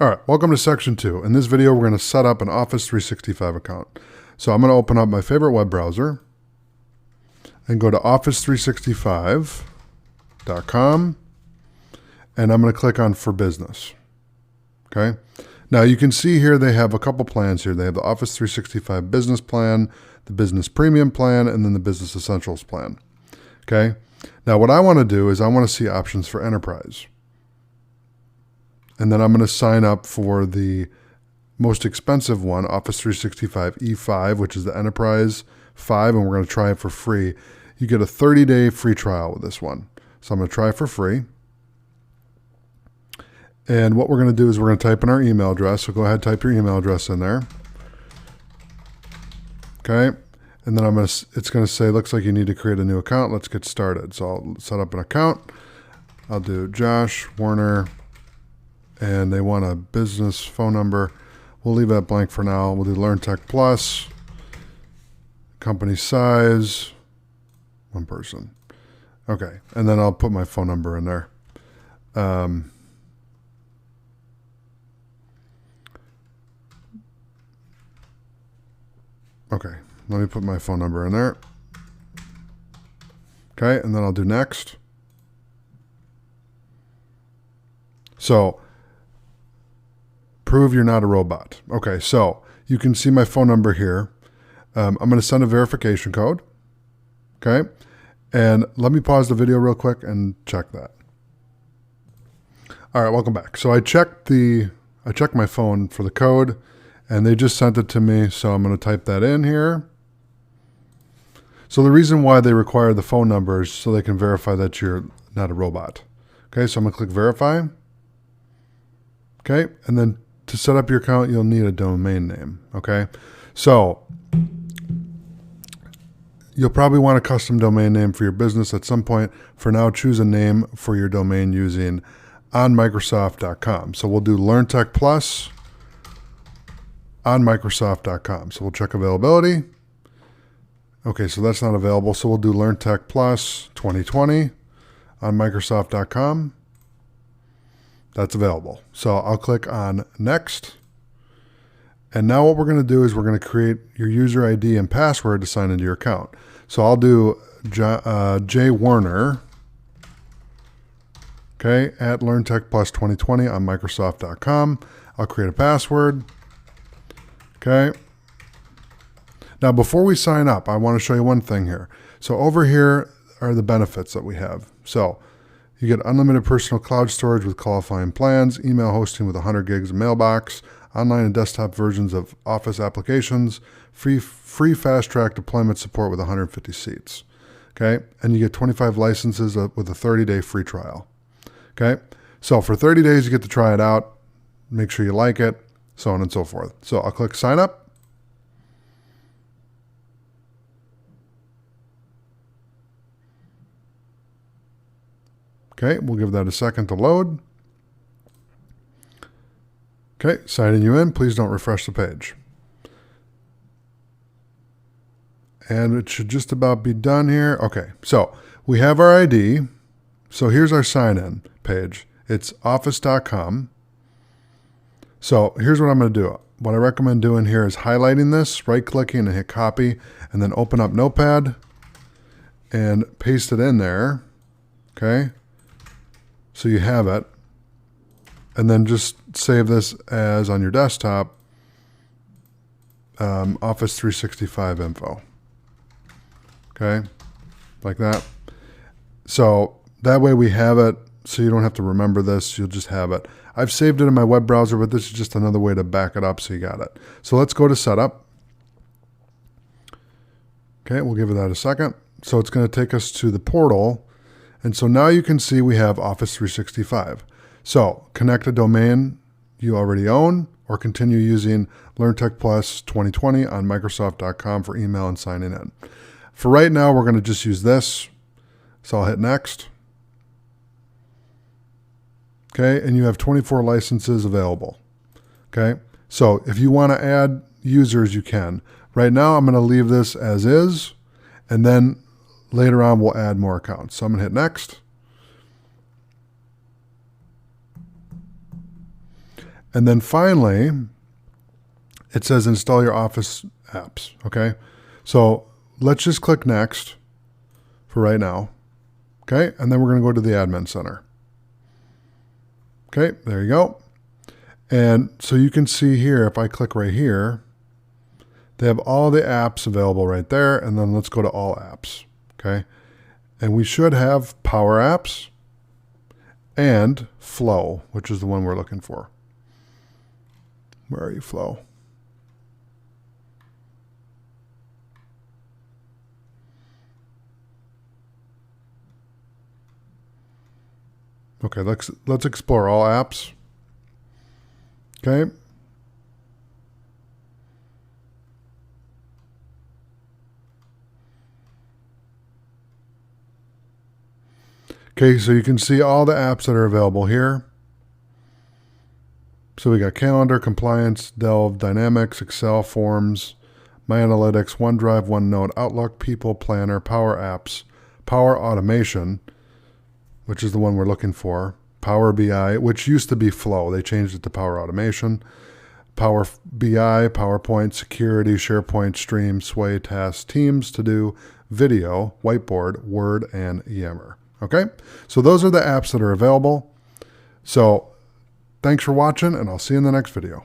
All right, welcome to section 2. In this video, we're going to set up an Office 365 account. So I'm going to open up my favorite web browser and go to office365.com, and I'm going to click on For Business. Okay. Now you can see here they have a couple plans here. They have the Office 365 Business Plan, the Business Premium Plan, and then the Business Essentials Plan. Okay. Now what I want to do is I want to see options for Enterprise. And then I'm going to sign up for the most expensive one, Office 365 E5, which is the Enterprise 5, and we're going to try it for free. You get a 30-day free trial with this one. So I'm going to try it for free. And what we're going to do is we're going to type in our email address. So go ahead, type your email address in there. Okay. And then it's going to say, looks like you need to create a new account. Let's get started. So I'll set up an account. I'll do Josh Werner. And they want a business phone number. We'll leave that blank for now. We'll do Learn Tech Plus, company size, one person. Okay, and then I'll put my phone number in there. Okay, let me put my phone number in there. Okay, and then I'll do next. So, prove you're not a robot. Okay, so you can see my phone number here. I'm going to send a verification code. Okay, and let me pause the video real quick and check that. All right, welcome back. So I checked my phone for the code, and they just sent it to me. So I'm going to type that in here. So the reason why they require the phone number is so they can verify that you're not a robot. Okay, so I'm going to click verify. Okay, and then to set up your account, you'll need a domain name, okay? So you'll probably want a custom domain name for your business at some point. For now, choose a name for your domain using onmicrosoft.com. So we'll do Learn Tech Plus onmicrosoft.com. So we'll check availability. Okay, so that's not available. So we'll do Learn Tech Plus 2020 on Microsoft.com. That's available. So I'll click on Next. And now what we're going to do is we're going to create your user ID and password to sign into your account. So I'll do J Werner, okay, at LearnTechPlus2020 on Microsoft.com. I'll create a password. Okay. Now before we sign up, I want to show you one thing here. So over here are the benefits that we have. So you get unlimited personal cloud storage with qualifying plans, email hosting with 100 gigs of mailbox, online and desktop versions of Office applications, free fast track deployment support with 150 seats. Okay, and you get 25 licenses with a 30-day free trial. Okay, so for 30 days you get to try it out, make sure you like it, so on and so forth. So I'll click sign up. Okay, we'll give that a second to load. Okay, signing you in. Please don't refresh the page. And it should just about be done here. Okay, so we have our ID. So here's our sign-in page. It's office.com. So here's what I'm going to do. What I recommend doing here is highlighting this, right-clicking and hit copy, and then open up Notepad and paste it in there. Okay. So you have it, and then just save this as on your desktop, Office 365 info. Okay, like that. So that way we have it, so you don't have to remember this, you'll just have it. I've saved it in my web browser, but this is just another way to back it up so you got it. So let's go to setup. Okay, we'll give it that a second. So it's going to take us to the portal. And so now you can see we have Office 365. So connect a domain you already own or continue using Learn Tech Plus 2020 on Microsoft.com for email and signing in. For right now, we're going to just use this. So I'll hit next. Okay, and you have 24 licenses available. Okay, so if you want to add users, you can. Right now, I'm going to leave this as is, and then later on, we'll add more accounts. So I'm going to hit next. And then finally, it says install your Office apps. Okay. So let's just click next for right now. Okay. And then we're going to go to the admin center. Okay. There you go. And so you can see here, if I click right here, they have all the apps available right there. And then let's go to all apps. Okay. And we should have Power Apps and Flow, which is the one we're looking for. Where are you, Flow? Okay, let's explore all apps. Okay. Okay, so you can see all the apps that are available here. So we got Calendar, Compliance, Delve, Dynamics, Excel, Forms, My Analytics, OneDrive, OneNote, Outlook, People, Planner, Power Apps, Power Automation, which is the one we're looking for, Power BI, which used to be Flow. They changed it to Power Automation, Power BI, PowerPoint, Security, SharePoint, Stream, Sway, Tasks, Teams, To Do, Video, Whiteboard, Word, and Yammer. Okay, so those are the apps that are available. So thanks for watching, and I'll see you in the next video.